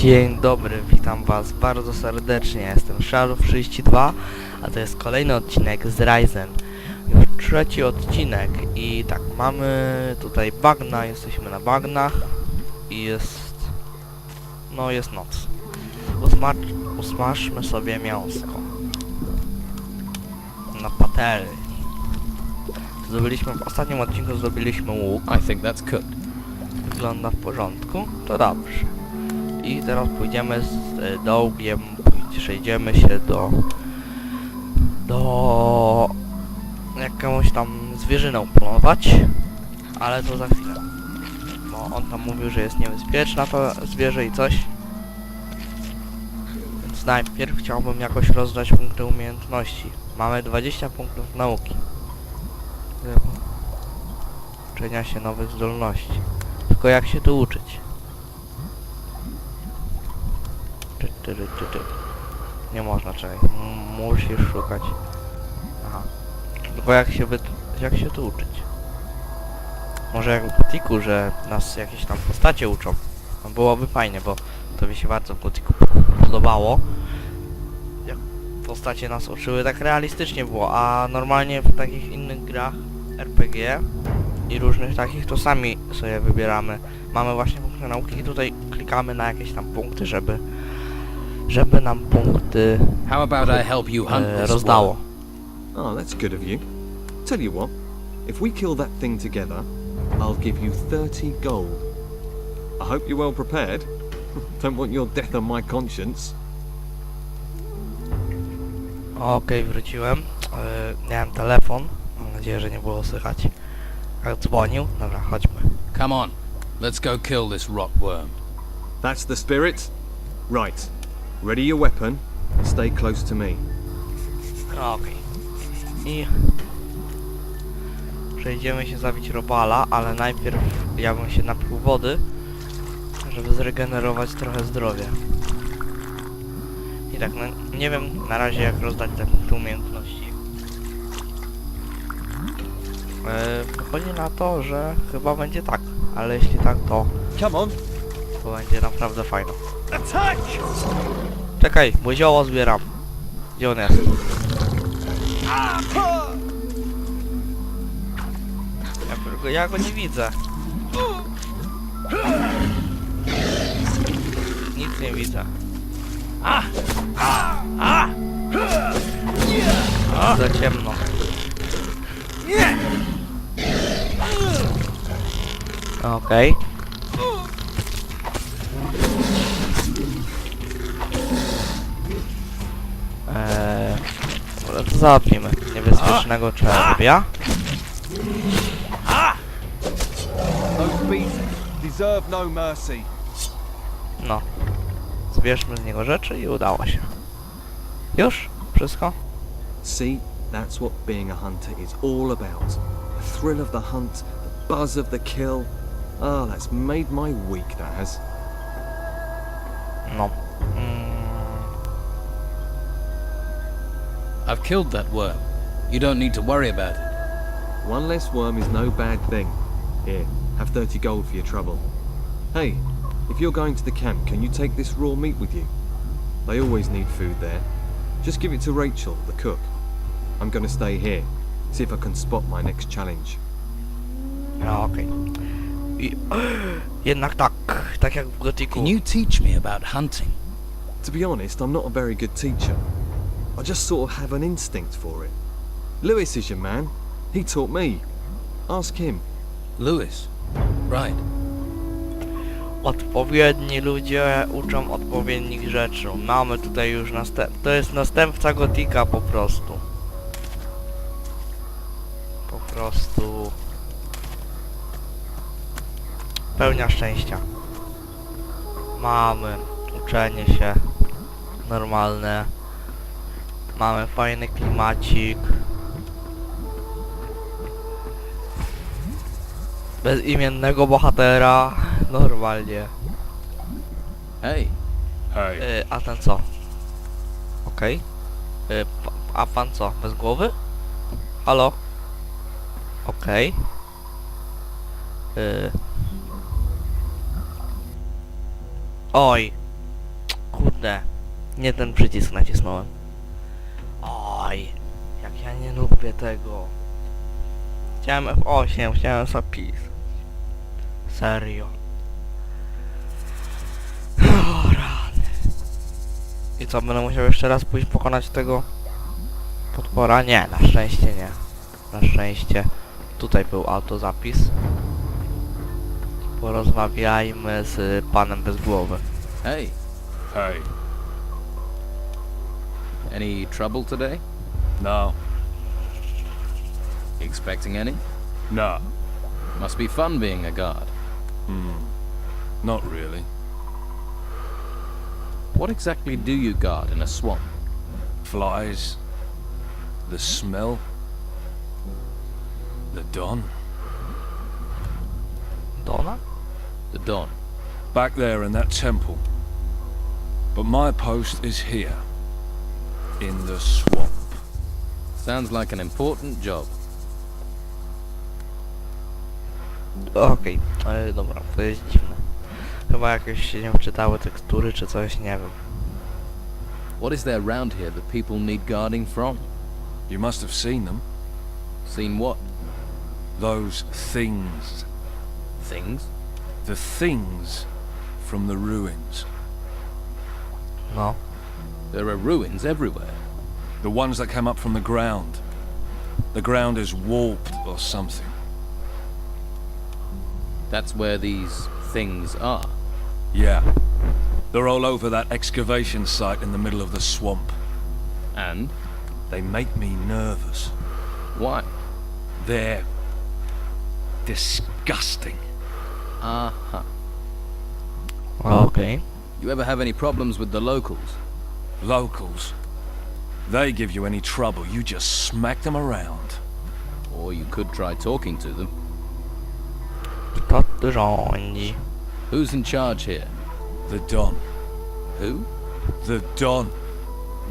Dzień dobry, witam was bardzo serdecznie, jestem Odcink.3, a to jest kolejny odcinek z Ryzen. Już trzeci odcinek i tak, mamy tutaj bagna, jesteśmy na bagnach i jest noc. Usmażmy sobie mięsko na patelni. W ostatnim odcinku zdobyliśmy łuk. I think that's cooked. Wygląda w porządku, to dobrze. I teraz pójdziemy z dołkiem, przejdziemy się do jakąś tam zwierzyną polować, ale to za chwilę. Bo on tam mówił, że jest niebezpieczna to zwierzę i coś. Więc najpierw chciałbym jakoś rozdać punkty umiejętności. Mamy 20 punktów nauki. Uczenia się nowych zdolności. Tylko jak się tu uczyć? Nie można, czekaj. Musisz szukać. Aha. Tylko jak się tu uczyć? Może jak w Odcinku, że nas jakieś tam postacie uczą. No byłoby fajnie, bo to mi się bardzo w Odcinku podobało. Jak postacie nas uczyły, tak realistycznie było, a normalnie w takich innych grach RPG i różnych takich, to sami sobie wybieramy. Mamy właśnie punkty nauki i tutaj klikamy na jakieś tam punkty, żeby nam punkty rozdało. Oh, that's good of you. Tell you what, if we kill that thing together, I'll give you 30 gold. I hope you're well prepared. Don't want your death on my conscience. Okej, wróciłem. Miałem telefon. Mam nadzieję, że nie było słychać. Jak dzwonił. Dobra, chodźmy. Come on, let's go kill this rot worm. That's the spirit? Right. Ready your weapon and stay close to me. Okej. I przejdziemy się zabić robala, ale najpierw ja bym się napił wody, żeby zregenerować trochę zdrowia. I tak, no, nie wiem na razie jak rozdać te punkty umiejętności. Wychodzi na to, że chyba będzie tak, ale jeśli tak, to będzie naprawdę fajno. Czekaj, bo zioło zbieram. Gdzie on jest? Ja go nie widzę. Nic nie widzę. Za ciemno. Okej. Ale to załatwimy. Niebezpiecznego czerwia. Those beasts deserve no mercy. No. Zbierzmy z niego rzeczy i udało się. Już? Wszystko? See, that's what being a hunter is all about. The thrill of the hunt, the buzz of the kill. Oh, that's made my week, that has. No. I've killed that worm. You don't need to worry about it. One less worm is no bad thing. Here, have 30 gold for your trouble. Hey, if you're going to the camp, can you take this raw meat with you? They always need food there. Just give it to Rachel, the cook. I'm gonna stay here, see if I can spot my next challenge. No, okej. Jednak tak jak w Odcinku. Can you teach me about hunting? To be honest, I'm not a very good teacher. I just sort of have an instinct for it. Lewis is your man. He taught me. Ask him. Lewis. Right. Odpowiedni ludzie uczą odpowiednich rzeczy. Mamy tutaj już to jest następca Gotika po prostu. Po prostu pełnia szczęścia. Mamy uczenie się normalne. Mamy fajny klimacik. Bezimiennego bohatera. Normalnie. Hey. A ten co? Okej. A pan co? Bez głowy? Halo? Okej. Oj. Kurde. Nie ten przycisk nacisnąłem. Oj. Jak ja nie lubię tego. Chciałem F8, chciałem zapis. Serio. O, rany. I co, będę musiał jeszcze raz pójść pokonać tego potwora? Nie, na szczęście nie. Na szczęście tutaj był autozapis. Porozmawiajmy z panem bez głowy. Hey, Hey. any trouble today? No. Expecting any? No. Must be fun being a guard. Not really. What exactly do you guard in a swamp? Flies. The smell. The dawn. Dona? The dawn. Back there in that temple. But my post is here. In the swamp. Sounds like an important job. Okej, dobra, to jest dziwne. Chyba jakieś się nie wczytały tekstury czy coś, nie wiem. What is there around here that people need guarding from? You must have seen them. Seen what? Those things. Things? The things from the ruins. No. There are ruins everywhere. The ones that came up from the ground. The ground is warped or something. That's where these things are. Yeah. They're all over that excavation site in the middle of the swamp. And? They make me nervous. Why? They're disgusting. Uh-huh. Okej. You ever have any problems with the locals? Locals. They give you any trouble, you just smack them around. Or you could try talking to them. Kto tu rządzi? Who's in charge here? The Don. Who? The Don.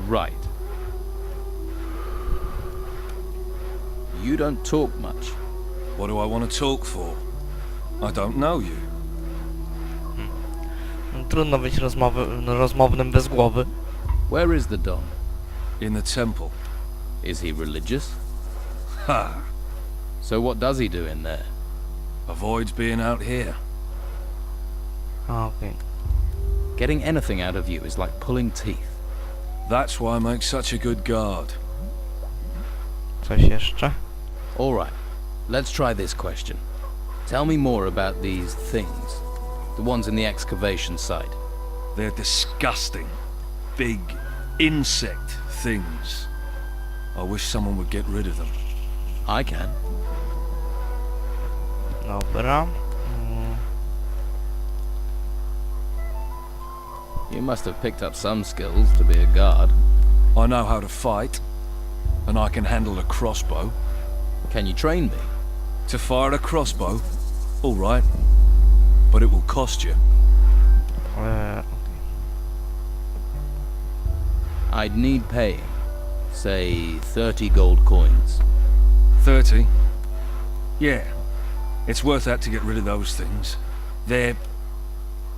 Right. You don't talk much. What do I want to talk for? I don't know you. Trudno być rozmownym bez głowy. Where is the Don? In the temple. Is he religious? Ha! So what does he do in there? Avoids being out here. Okej. Getting anything out of you is like pulling teeth. That's why I make such a good guard. Coś jeszcze? All right, let's try this question. Tell me more about these things. The ones in the excavation site. They're disgusting. Big insect things. I wish someone would get rid of them. I can. Dobra. You must have picked up some skills to be a guard. I know how to fight, and I can handle a crossbow. Can you train me? To fire a crossbow? All right. But it will cost you. I'd need paying. Say 30 gold coins. 30? Yeah. It's worth that to get rid of those things. They're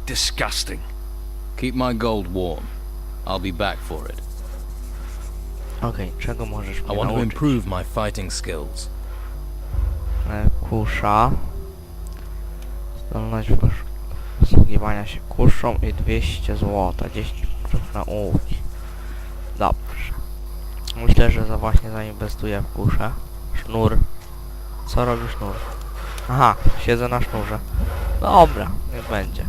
disgusting. Keep my gold warm. I'll be back for it. Okej, czego możesz I mnie want to nauczyć? improve my fighting skills. Kusza. Zdolność posługiwania się kuszą i 200 złota. 10 punktów nauki. Dobrze. Myślę, że właśnie zainwestuję w kuszę. Sznur. Co robi sznur? Aha, siedzę na sznurze. Dobra, niech będzie.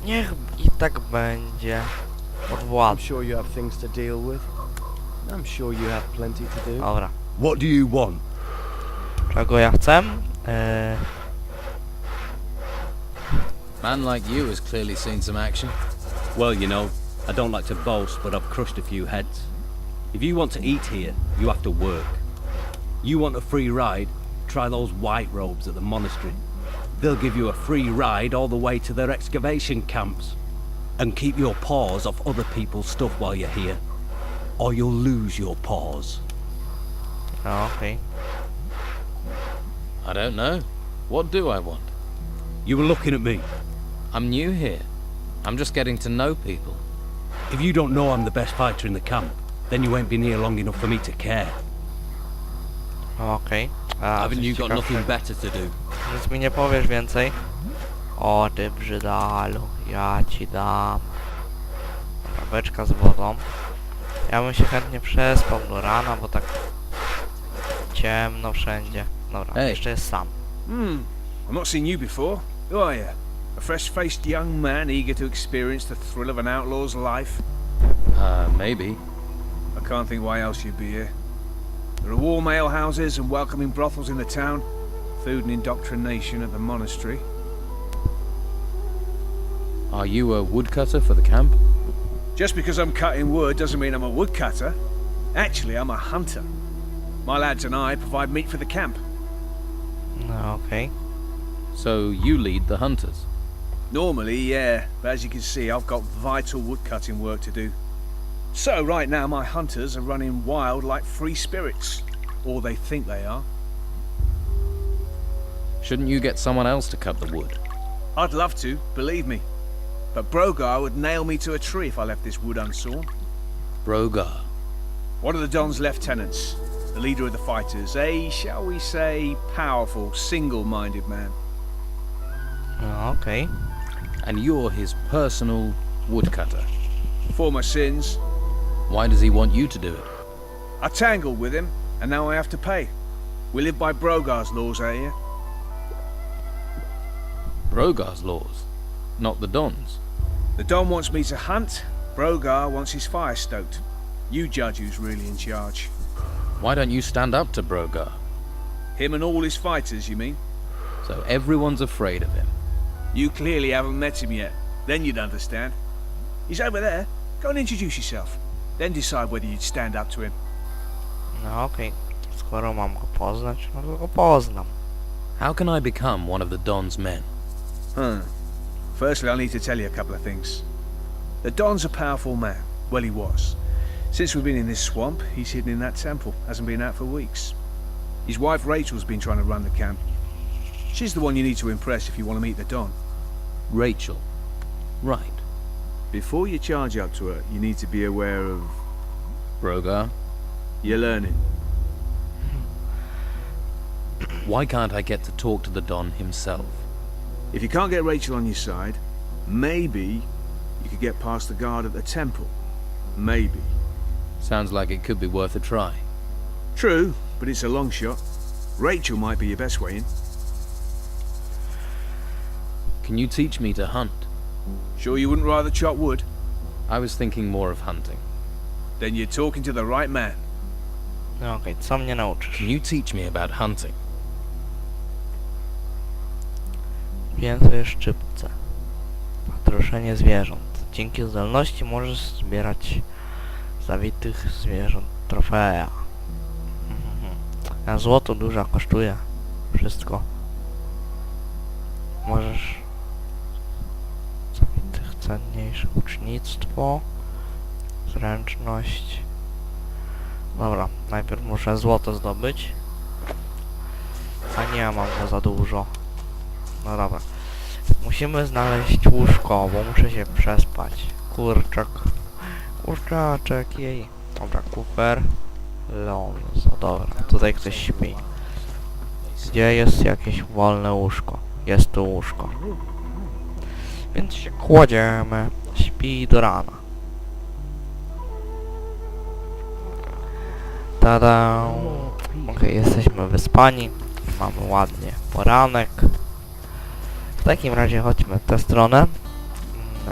Niech i tak będzie. I'm Odwładny. sure you have things to deal with. I'm sure you have plenty to do. Dobra. What do you want? Czego ja chcę? Man like you has clearly seen some action. Well, you know, I don't like to boast, but I've crushed a few heads. If you want to eat here, you have to work. You want a free ride? Try those white robes at the monastery. They'll give you a free ride all the way to their excavation camps. And keep your paws off other people's stuff while you're here, or you'll lose your paws. No, okej. I don't know. What do I want? You were looking at me. I'm new here. I'm just getting to know people. If you don't know I'm the best fighter in the camp, then you ain't been here long enough for me to care. Okej. Haven't you got nothing ciekawszego. better to do? Nic mi nie powiesz więcej? O ty brzydalu, ja ci dam. Dobra, beczka z wodą. Ja bym się chętnie przespał do rana, bo tak ciemno wszędzie. Dobra, Ej. jeszcze jest sam. I've not seen you before. Who are you? A fresh-faced young man eager to experience the thrill of an outlaw's life? Maybe. I can't think why else you'd be here. There are warm ale houses and welcoming brothels in the town, food and indoctrination at the monastery. Are you a woodcutter for the camp? Just because I'm cutting wood doesn't mean I'm a woodcutter. Actually, I'm a hunter. My lads and I provide meat for the camp. No okej. So you lead the hunters? Normally, yeah, but as you can see, I've got vital woodcutting work to do. So right now, my hunters are running wild like free spirits. Or they think they are. Shouldn't you get someone else to cut the wood? I'd love to, believe me. But Brogar would nail me to a tree if I left this wood unsawn. Brogar. One of the Don's lieutenants, the leader of the fighters, a, shall we say, powerful, single-minded man. No okej. And you're his personal woodcutter. For my sins, Why does he want you to do it? I tangled with him, and now I have to pay. We live by Brogar's laws out here. Brogar's laws, not the Don's. The Don wants me to hunt, Brogar wants his fire stoked. You judge who's really in charge. Why don't you stand up to Brogar? Him and all his fighters, you mean? So everyone's afraid of him. You clearly haven't met him yet. Then you'd understand. He's over there. Go and introduce yourself. Then decide whether you'd stand up to him. No okej. Skoro mam go poznać, no to go poznam. How can I become one of the Don's men? Firstly, I'll need to tell you a couple of things. The Don's a powerful man. Well, he was. Since we've been in this swamp, he's hidden in that temple. Hasn't been out for weeks. His wife Rachel's been trying to run the camp. She's the one you need to impress if you want to meet the Don. Rachel. Right. Before you charge up to her, you need to be aware of... Brogar. You're learning. Why can't I get to talk to the Don himself? If you can't get Rachel on your side, maybe you could get past the guard at the temple. Maybe. Sounds like it could be worth a try. True, but it's a long shot. Rachel might be your best way in. Can you teach me to hunt? Sure you wouldn't rather chop wood? I was thinking more of hunting. Then you're talking to the right man. No okej, co mnie nauczysz? Can you teach me about hunting? Więcej szczypce. Patroszenie zwierząt. Dzięki zdolności możesz zbierać zawitych zwierząt trofea. A złoto dużo kosztuje. Wszystko. Możesz zawitych cenniejsze ucznictwo. Zręczność. Dobra, najpierw muszę złoto zdobyć. A nie mam go za dużo. No dobra. Musimy znaleźć łóżko, bo muszę się przespać. Kurczak. Kurczaczek, jej. Dobra, kufer. Lonzo, dobra. Tutaj ktoś śpi. Gdzie jest jakieś wolne łóżko? Jest tu łóżko. Więc się kładziemy. Śpi do rana. Tada! Okej, jesteśmy wyspani. Mamy ładnie poranek. W takim razie chodźmy w tę stronę.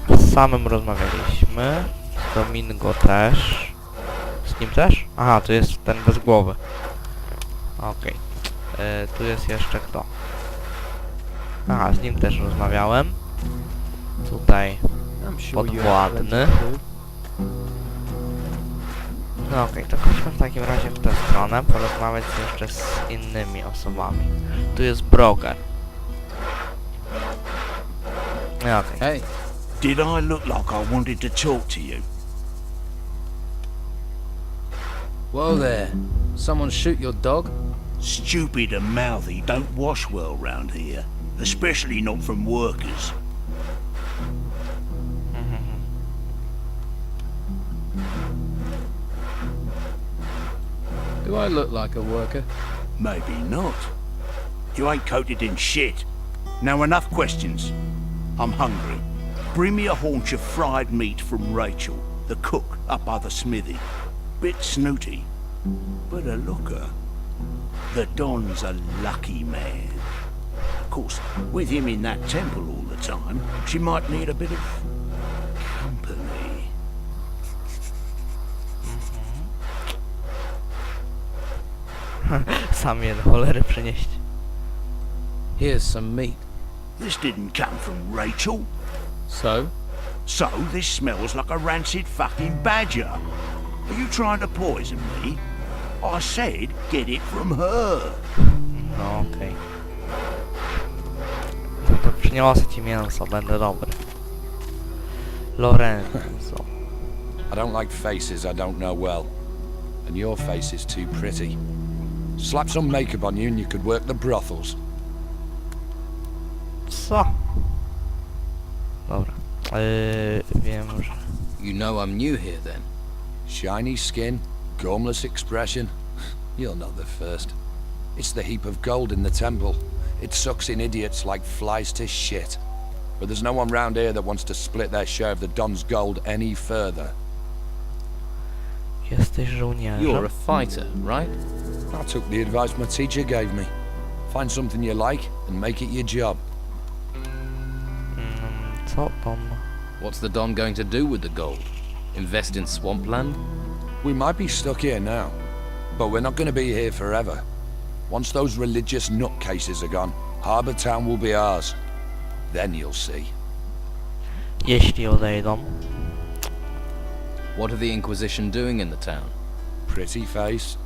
Z samym rozmawialiśmy. Z Domingo też. Z nim też? Aha, tu jest ten bez głowy. Okej. Tu jest jeszcze kto? Aha, z nim też rozmawiałem. Tutaj I'm sure you have plenty podwładny. to do. No okej, to chodźmy w takim razie w tę stronę, porozmawiać jeszcze z innymi osobami. Tu jest Brogar. No okej. Hey, Did I look like I wanted to talk to you? whoa there. Someone shoot your dog? Stupid and mouthy don't wash well round here, especially not from workers. Do I look like a worker? Maybe not. You ain't coated in shit. Now enough questions. I'm hungry. Bring me a haunch of fried meat from Rachel, the cook up by the smithy. Bit snooty, but a looker. The Don's a lucky man. Of course, with him in that temple all the time, she might need a bit of company. Sam je do cholery przynieść. Here's some meat. This didn't come from Rachel. So? So this smells like a rancid fucking badger. Are you trying to poison me? I said get it from her. No okej. No to przyniosę ci mięso, będę dobry. Lorenzo. I don't like faces I don't know well. And your face is too pretty. Slap some makeup on you and you could work the brothels. Co? Dobra. Wiem, że... You know I'm new here then? Shiny skin, gormless expression. You're not the first. It's the heap of gold in the temple. It sucks in idiots like flies to shit. But there's no one round here that wants to split their share of the Don's gold any further. Jesteś żołnierzem? You're a fighter, right? I took the advice my teacher gave me. Find something you like and make it your job. Co tam? What's the Don going to do with the gold? Invest in swampland? We might be stuck here now, but we're not going to be here forever. Once those religious nutcases are gone, Harbour Town will be ours. Then you'll see. Jeśli odejdą. What are the Inquisition doing in the town? Pretty face.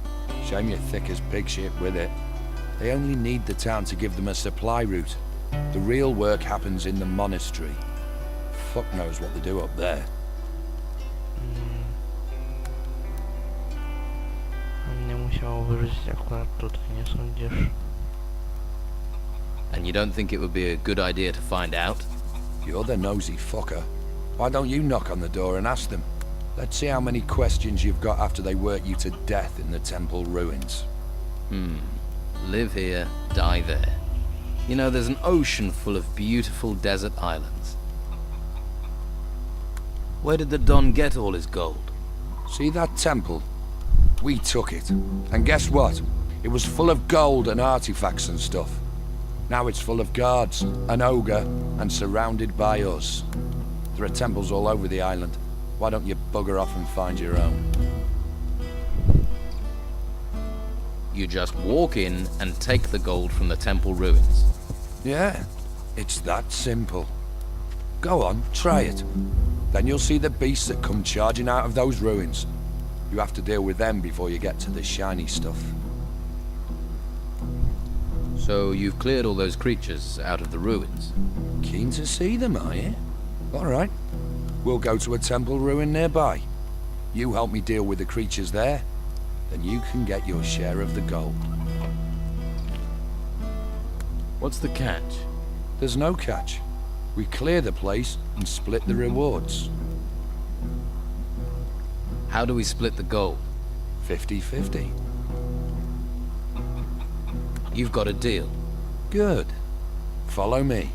Shame you're thick as pig shit with it. They only need the town to give them a supply route. The real work happens in the monastery. Fuck knows what they do up there. Nie musiało wyrzucić akurat tutaj, nie sądzisz? And you don't think it would be a good idea to find out? You're the nosy fucker. Why don't you knock on the door and ask them? Let's see how many questions you've got after they work you to death in the temple ruins. Live here, die there. You know, there's an ocean full of beautiful desert islands. Where did the Don get all his gold? See that temple? We took it. And guess what? It was full of gold and artifacts and stuff. Now it's full of guards, an ogre, and surrounded by us. There are temples all over the island. Why don't you bugger off and find your own? You just walk in and take the gold from the temple ruins. Yeah, it's that simple. Go on, try it. Then you'll see the beasts that come charging out of those ruins. You have to deal with them before you get to the shiny stuff. So you've cleared all those creatures out of the ruins? Keen to see them, are you? All right. We'll go to a temple ruin nearby. You help me deal with the creatures there, then you can get your share of the gold. What's the catch? There's no catch. We clear the place and split the rewards. How do we split the gold? 50-50. You've got a deal. Good. Follow me.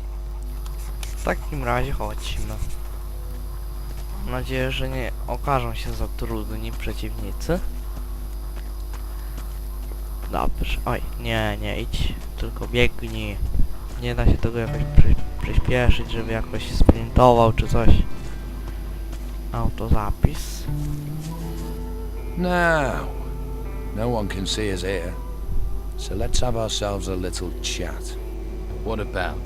W takim razie chodźmy. Mam nadzieję, że nie okażą się za trudni przeciwnicy. Dobrze. Oj, nie idź, tylko biegnij. Nie da się tego jakoś przyspieszyć, żeby jakoś sprintował czy coś. Autozapis. Now, no one can see us here, so let's have ourselves a little chat. What about?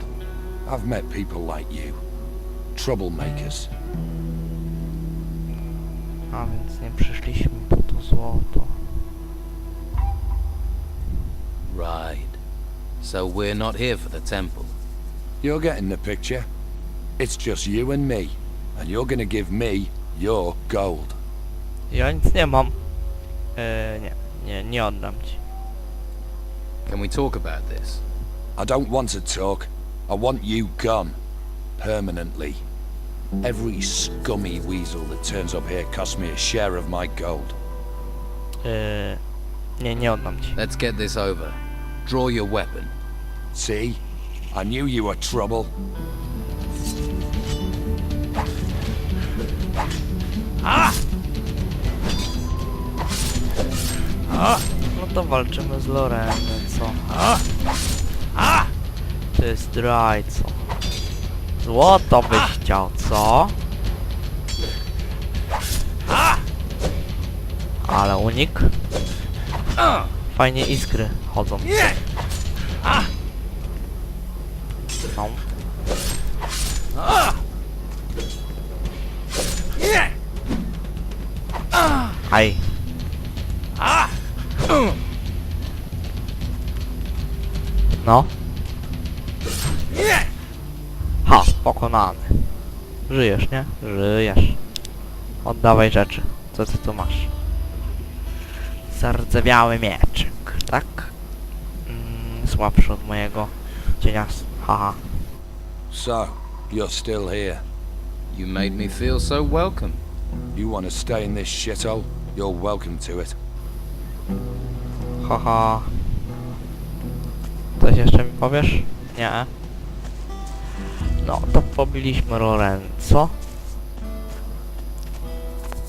I've met people like you. Troublemakers. A więc nie przyszliśmy po to złoto. Right. So we're not here for the temple. You're getting the picture. It's just you and me, and you're gonna give me your gold. Ja nic nie mam. Nie oddam ci. Can we talk about this? I don't want to talk. I want you gone. Permanently. Every scummy weasel that turns up here costs me a share of my gold. Nie oddam ci. Let's get this over. Draw your weapon. See? I knew you were trouble. No to walczymy z Lorenem, co? Ty zdrajco. Złoto byś chciał, co? Ale unik. Fajnie iskry chodzą. No. Aj. No. Ha, pokonany. Żyjesz, nie? Żyjesz. Oddawaj rzeczy. Co ty tu masz? Zardzewiały mieczyk, tak? Słabszy od mojego cienia. Haha. So, you're still here. You made me feel so welcome. You want to stay in this shithole? You're welcome to it. Haha. Coś jeszcze mi powiesz? Nie. No to pobiliśmy Lorenzo,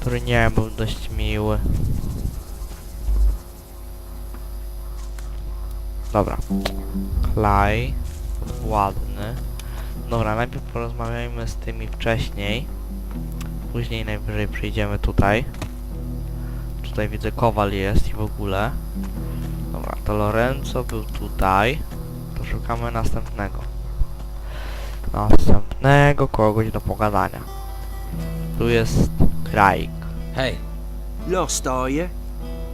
który nie był dość miły. Dobra. Klej. Ładny. Dobra, najpierw porozmawiajmy z tymi wcześniej. Później najwyżej przyjdziemy tutaj. Tutaj widzę kowal jest i w ogóle. Dobra, to Lorenzo był tutaj. To szukamy następnego. Następnego kogoś do pogadania. Tu jest Craig. Hey, lost are you?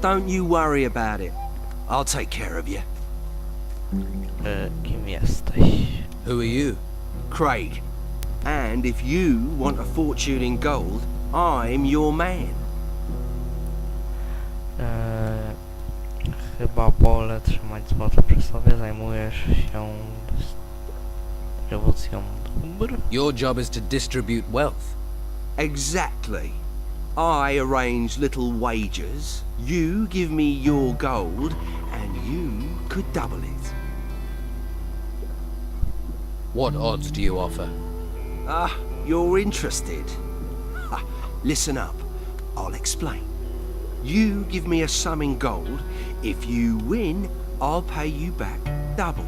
Don't you worry about it. I'll take care of you. Kim jesteś? Who are you? Craig. And if you want a fortune in gold, I'm your man. Chyba wolę trzymać złoto przy sobie. Zajmujesz się dystrybucją dóbr. Your job is to distribute wealth. Exactly. I arrange little wagers, you give me your gold, and you could double it. What odds do you offer? Ah, you're interested. Ha, listen up, I'll explain. You give me a sum in gold. If you win, I'll pay you back double.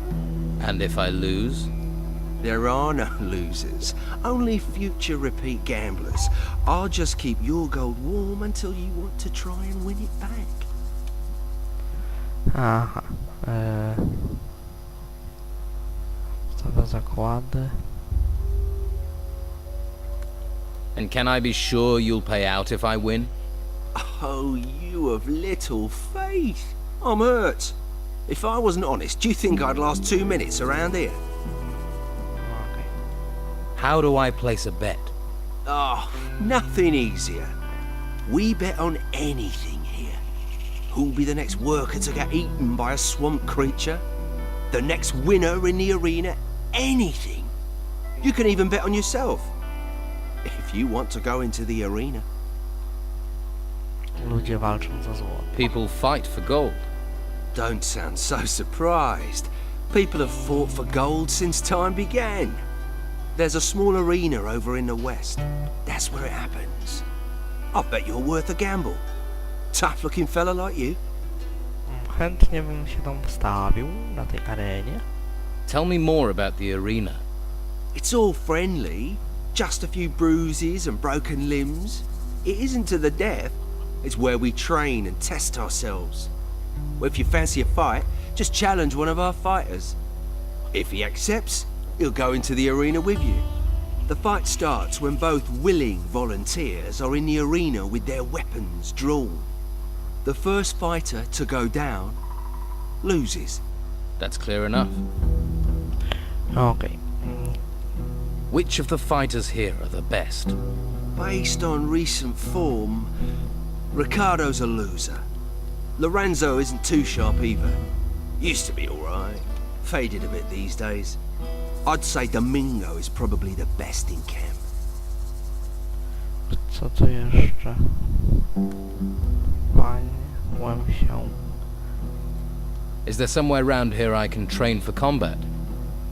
And if I lose? There are no losers, only future repeat gamblers. I'll just keep your gold warm until you want to try and win it back. Aha. Stawia zakłady. And can I be sure you'll pay out if I win? Oh, you of little faith. I'm hurt. If I wasn't honest, do you think I'd last 2 minutes around here? Okay. How do I place a bet? Oh, nothing easier. We bet on anything here. Who'll be the next worker to get eaten by a swamp creature? The next winner in the arena? Anything. You can even bet on yourself. If you want to go into the arena. Ludzie walczą za złoto. People fight for gold. Don't sound so surprised. People have fought for gold since time began. There's a small arena over in the west. That's where it happens. I bet you're worth a gamble. Tough-looking fella like you. Chętnie bym się tam wstawił na tej arenie. Tell me more about the arena. It's all friendly. Just a few bruises and broken limbs. It isn't to the death. It's where we train and test ourselves. Well, if you fancy a fight, just challenge one of our fighters. If he accepts, he'll go into the arena with you. The fight starts when both willing volunteers are in the arena with their weapons drawn. The first fighter to go down loses. That's clear enough. Okej. Which of the fighters here are the best? Based on recent form, Ricardo's a loser. Lorenzo isn't too sharp either. Used to be alright. Faded a bit these days. I'd say Domingo is probably the best in camp. Co tu jeszcze? Panie, się. Is there somewhere round here I can train for combat?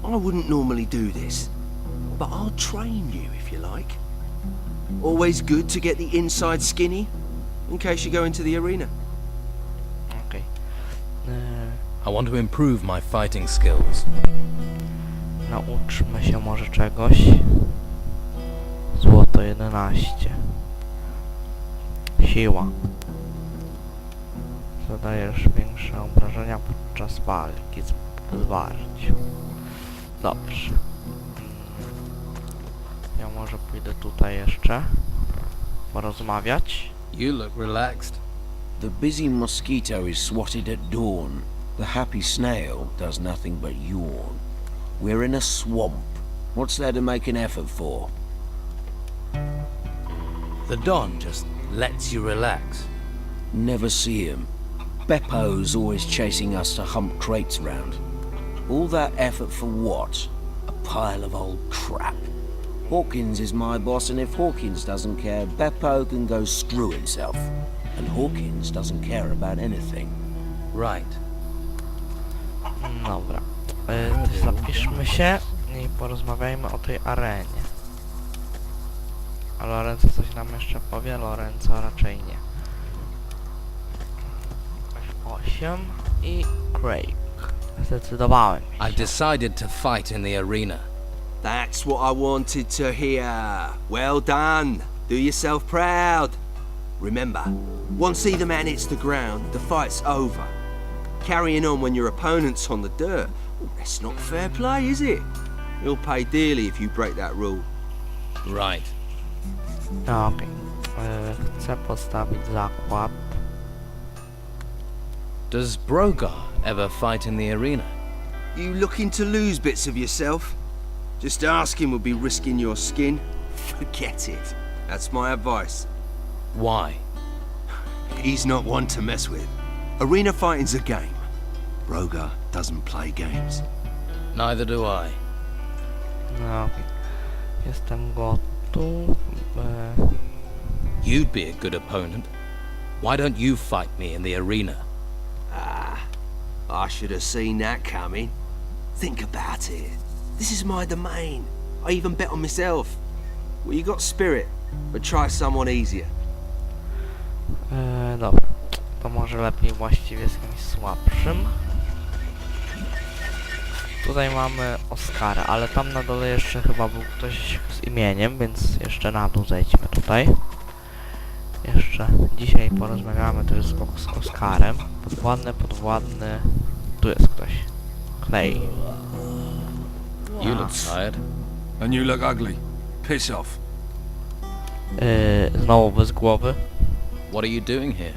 I wouldn't normally do this, but I'll train you if you like. Always good to get the inside skinny, in case you go into the arena. Okej. I want to improve my fighting skills. Nauczmy się może czegoś. Złoto 11. Siła. Zadajesz większe obrażenia podczas walki z zwarciu. Dobrze. Ja może pójdę tutaj jeszcze porozmawiać. You look relaxed. The busy mosquito is swatted at dawn. The happy snail does nothing but yawn. We're in a swamp. What's there to make an effort for? The Don just lets you relax. Never see him. Beppo's always chasing us to hump crates round. All that effort for what? A pile of old crap. Hawkins is my boss, and if Hawkins doesn't care, Beppo can go screw himself. And Hawkins doesn't care about anything. Right. Dobra. Zapiszmy się i porozmawiajmy o tej arenie. A Lorenzo coś nam jeszcze powie? Lorenzo raczej nie. F8 i Craig. Zdecydowałem I've się. decided to fight in the arena. That's what I wanted to hear. Well done. Do yourself proud. Remember, once either man hits the ground, the fight's over. Carrying on when your opponent's on the dirt, well, that's not fair play, is it? You'll pay dearly if you break that rule. Right. Okej. Chcę postawić zakład. Does Brogar ever fight in the arena? You looking to lose bits of yourself? Just asking would be risking your skin. Forget it. That's my advice. Why? He's not one to mess with. Arena fighting's a game. Brogar doesn't play games. Neither do I. No, okej. Jestem gotów. You'd be a good opponent. Why don't you fight me in the arena? I should have seen that coming. Think about it. This is my domain. I even bet on myself. Well, you got spirit, but try someone easier. Dobra. To może lepiej właściwie z kimś słabszym. Tutaj mamy Oskara, ale tam na dole jeszcze chyba był ktoś z imieniem, więc jeszcze na dół zejdźmy tutaj. Jeszcze dzisiaj porozmawiamy też z Oskarem. Podwładny... Tu jest ktoś. Clay. You look tired. And you look ugly. Piss off. Znowu bez głowy. What are you doing here?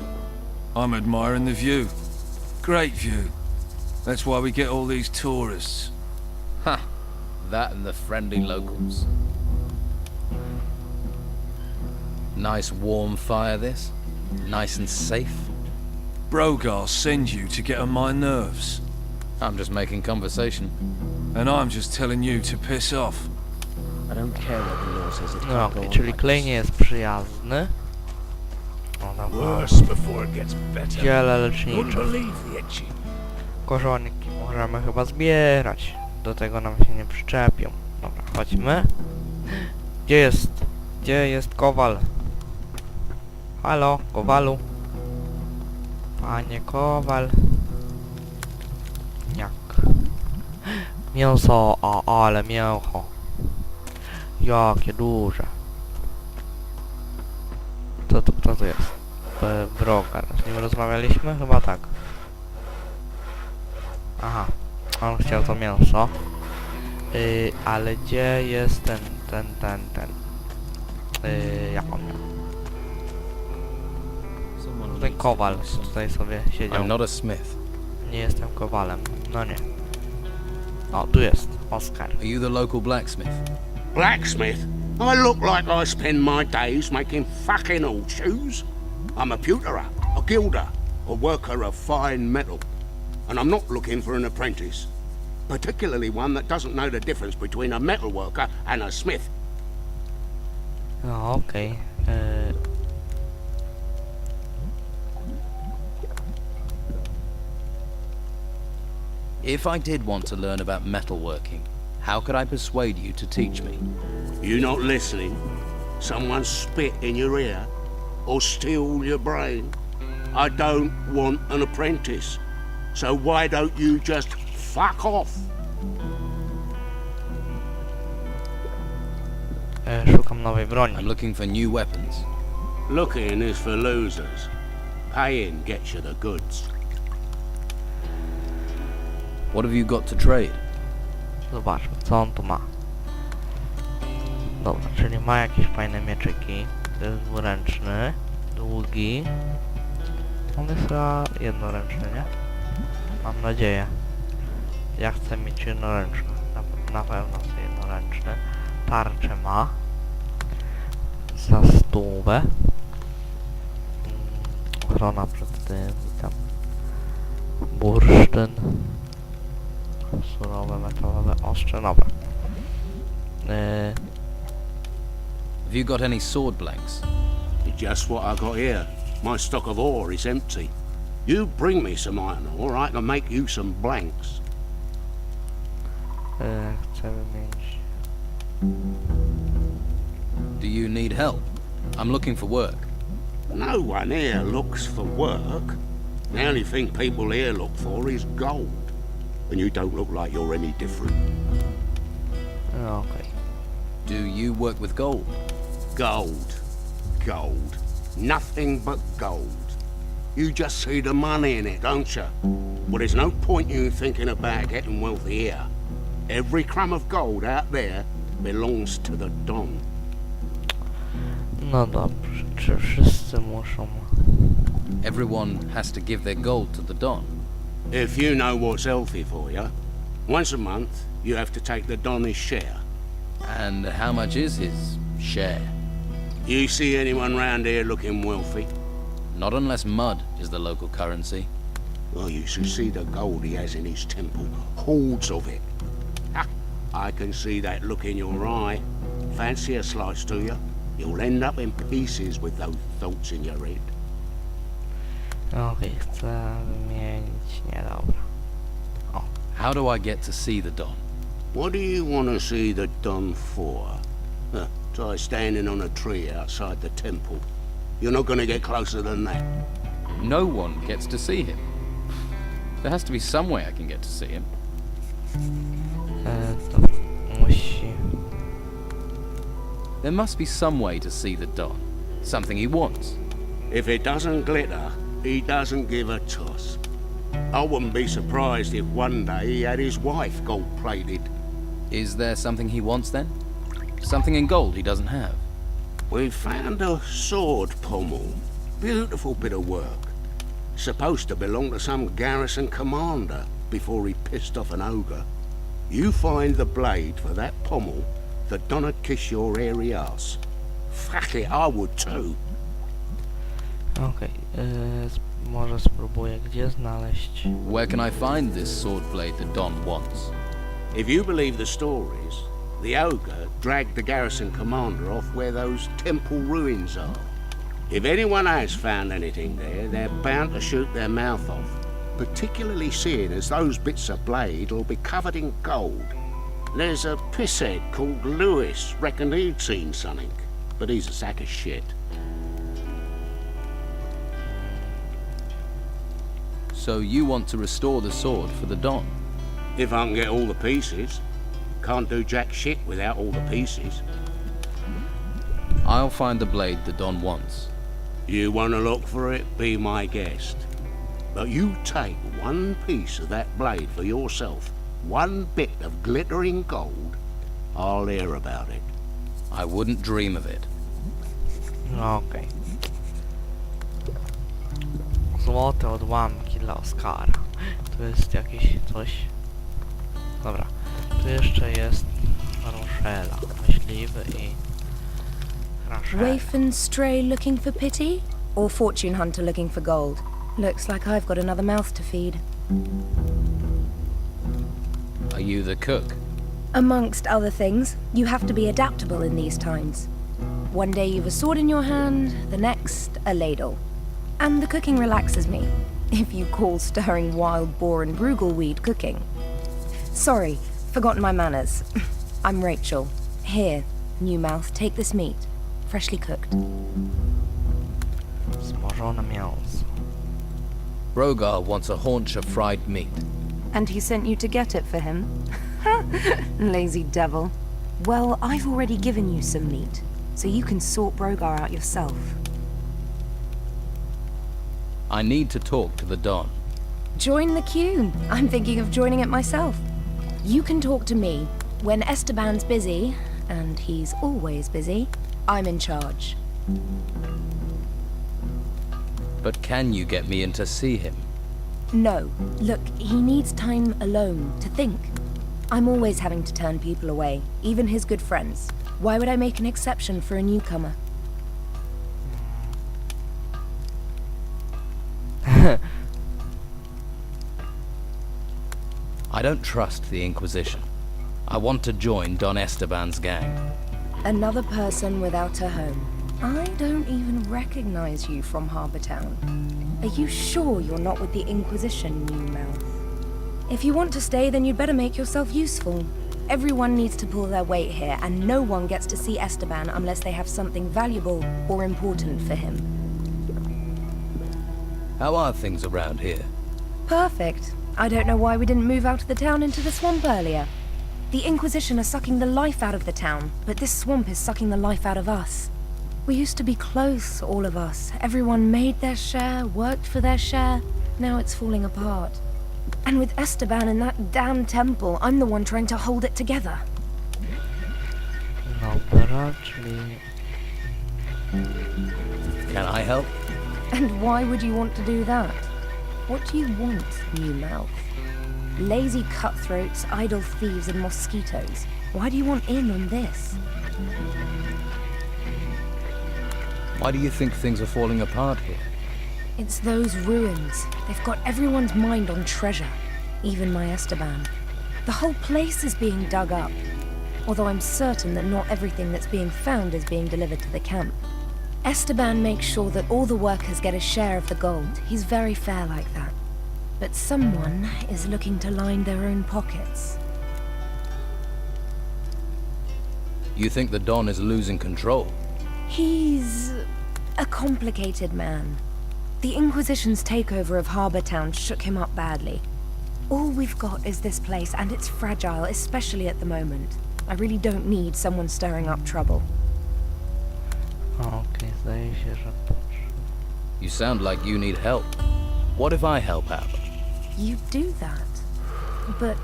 I'm admiring the view. Great view. That's why we get all these tourists. Ha! That and the friendly locals. Nice warm fire this. Nice and safe. Brogar sends you to get on my nerves. I'm just making conversation. And I'm just telling you to piss off. I don't care what the law says. It No can't go okej, on czyli like Clay this. nie jest przyjazny. O, dobra. Worse before it gets better. Ziele Wouldn't lecznicze. believe the itching. Korzonki możemy chyba zbierać. Do tego nam się nie przyczepią. Dobra, chodźmy. Gdzie jest Kowal? Halo, Kowalu. Panie Kowal. Jak? Mięso, ale mięcho. Jakie duże. Kto to jest? Brogar. Z nim rozmawialiśmy? Chyba tak. Aha. On chciał to mięso. Ale gdzie jest ten. Jak on? Ten Kowal tutaj sobie siedział. I'm not a smith. Nie jestem Kowalem. No nie. O, tu jest Oskar. Are you the local blacksmith? Blacksmith? I look like I spend my days making fucking old shoes. I'm a pewterer, a gilder, a worker of fine metal. And I'm not looking for an apprentice. Particularly one that doesn't know the difference between a metal worker and a smith. No okej. If I did want to learn about metalworking, how could I persuade you to teach me? You not listening? Someone spit in your ear? Or steal your brain? I don't want an apprentice. So why don't you just fuck off? Szukam nowej broni. I'm looking for new weapons. Looking is for losers. Paying gets you the goods. What have you got to trade? Zobaczmy, co on tu ma. Dobra, czyli ma jakieś fajne mieczyki. To jest dwuręczny, długi. On jest chyba jednoręczny, nie? Mam nadzieję. Ja chcę mieć jednoręczny. Na pewno chcę jednoręczny. Tarczę ma. Za 100. Ochrona przed tym. Witam. Bursztyn. Surowe, metalowe ostrze. Dobra. Have you got any sword blanks? Just what I got here. My stock of ore is empty. You bring me some iron ore, I can make you some blanks. Chcę wymienić. Do you need help? I'm looking for work. No one here looks for work. The only thing people here look for is gold. And you don't look like you're any different. Okej. Do you work with gold? Gold. Gold. Nothing but gold. You just see the money in it, don't you? Well, there's no point you thinking about getting wealthy here. Every crumb of gold out there belongs to the Don. No dobrze, czy wszyscy muszą? Everyone has to give their gold to the Don. If you know what's healthy for you, once a month you have to take the Don his share. And how much is his share? You see anyone round here looking wealthy? Not unless mud is the local currency. Well, you should see the gold he has in his temple. Hordes of it. Ha! I can see that look in your eye. Fancy a slice, do you? You'll end up in pieces with those thoughts in your head. Okej, chcę wymienić. Nie, dobra. How do I get to see the Don? What do you want to see the Don for? Try standing on a tree outside the temple. You're not going to get closer than that. No one gets to see him. There has to be some way I can get to see him. To musi... There must be some way to see the Don. Something he wants. If it doesn't glitter, he doesn't give a toss. I wouldn't be surprised if one day he had his wife gold-plated. Is there something he wants then? Something in gold he doesn't have? We found a sword pommel. Beautiful bit of work. Supposed to belong to some garrison commander before he pissed off an ogre. You find the blade for that pommel, the Don'd kiss your hairy ass. Fuck it, I would too. Okej, może spróbuję gdzie znaleźć. Where can I find this sword blade the Don wants? If you believe the stories, the ogre dragged the garrison commander off where those temple ruins are. If anyone has found anything there, they're bound to shoot their mouth off, particularly seeing as those bits of blade will be covered in gold. There's a pisshead called Lewis, reckoned he'd seen something, but he's a sack of shit. So you want to restore the sword for the Don? If I can get all the pieces. Can't do jack shit without all the pieces. I'll find the blade the Don wants. You want to look for it, be my guest. But you take one piece of that blade for yourself, one bit of glittering gold, I'll hear about it. I wouldn't dream of it. Okej. Złote odłamki dla Oskara. Tu jest jakieś coś. Dobra. Tu jeszcze jest Roszela, myśliwy i Rachel. Waif and stray looking for pity? Or fortune hunter looking for gold? Looks like I've got another mouth to feed. Are you the cook? Amongst other things, you have to be adaptable in these times. One day you've a sword in your hand, the next a ladle. And the cooking relaxes me, if you call stirring wild boar and bruggelweed cooking. Sorry, forgotten my manners. I'm Rachel. Here, new mouth, take this meat. Freshly cooked. Smażone mięso. Rogar wants a haunch of fried meat. And he sent you to get it for him? Lazy devil. Well, I've already given you some meat, so you can sort Brogar out yourself. I need to talk to the Don. Join the queue. I'm thinking of joining it myself. You can talk to me. When Esteban's busy, and he's always busy, I'm in charge. But can you get me in to see him? No. Look, he needs time alone to think. I'm always having to turn people away, even his good friends. Why would I make an exception for a newcomer? I don't trust the Inquisition. I want to join Don Esteban's gang. Another person without a home. I don't even recognize you from Harbour Town. Are you sure you're not with the Inquisition, new mouth? If you want to stay, then you'd better make yourself useful. Everyone needs to pull their weight here, and no one gets to see Esteban unless they have something valuable or important for him. How are things around here? Perfect. I don't know why we didn't move out of the town into the swamp earlier. The Inquisition are sucking the life out of the town, but this swamp is sucking the life out of us. We used to be close, all of us. Everyone made their share, worked for their share. Now it's falling apart. And with Esteban in that damn temple, I'm the one trying to hold it together. Dobra, czyli... Can I help? And why would you want to do that? What do you want, new mouth? Lazy cutthroats, idle thieves, and mosquitoes. Why do you want in on this? Why do you think things are falling apart here? It's those ruins. They've got everyone's mind on treasure. Even my Esteban. The whole place is being dug up. Although I'm certain that not everything that's being found is being delivered to the camp. Esteban makes sure that all the workers get a share of the gold. He's very fair like that. But someone is looking to line their own pockets. You think the Don is losing control? He's a complicated man. The Inquisition's takeover of Harbour Town shook him up badly. All we've got is this place, and it's fragile, especially at the moment. I really don't need someone stirring up trouble. Okej, zdaje się, że... You sound like you need help. What if I help out? You do that. But,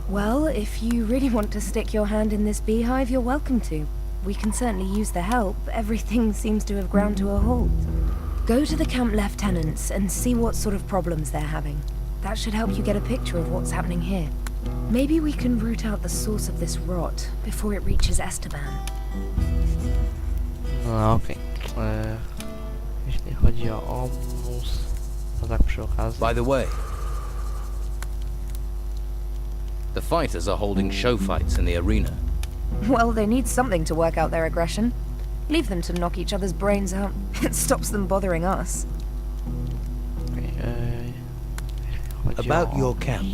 well, if you really want to stick your hand in this beehive, you're welcome to. We can certainly use the help. Everything seems to have ground to a halt. Go to the camp lieutenants and see what sort of problems they're having. That should help you get a picture of what's happening here. Maybe we can root out the source of this rot before it reaches Esteban. No okej. Jeśli chodzi o obóz, to tak przy okazji... By the way, the fighters are holding show fights in the arena. Well, they need something to work out their aggression. Leave them to knock each other's brains out. It stops them bothering us. About your camp.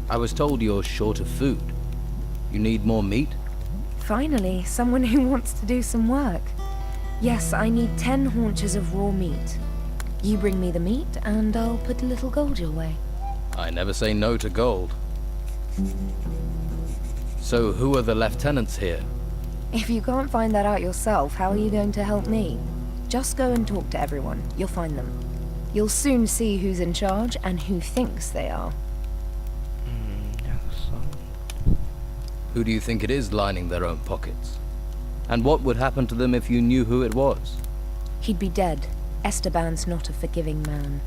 I was told you're short of food. You need more meat? Finally, someone who wants to do some work. Yes, I need 10 haunches of raw meat. You bring me the meat, and I'll put a little gold your way. I never say no to gold. So who are the lieutenants here? If you can't find that out yourself, how are you going to help me? Just go and talk to everyone. You'll find them. You'll soon see who's in charge and who thinks they are. Who do you think it is lining their own pockets? And what would happen to them if you knew who it was? He'd be dead. Esteban's not a forgiving man.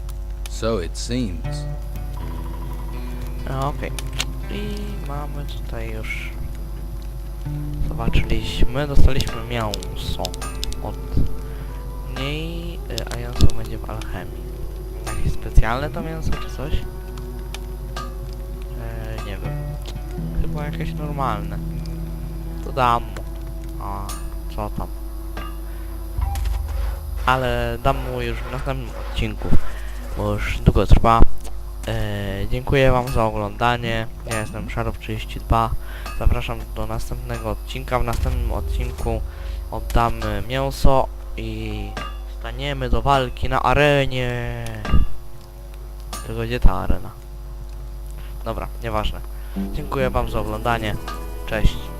So it seems. Okej. I mamy tutaj już... Zobaczyliśmy, dostaliśmy mięso od niej, a mięso będzie w alchemii. Jakieś specjalne to mięso czy coś? Nie wiem. Chyba jakieś normalne. To dam mu. A co tam? Ale dam mu już w następnym odcinku, bo już długo trwa. Dziękuję wam za oglądanie. Ja jestem Odcink.3. Zapraszam do następnego odcinka. W następnym odcinku oddamy mięso i staniemy do walki na arenie. Tylko gdzie ta arena? Dobra, nieważne. Dziękuję wam za oglądanie. Cześć.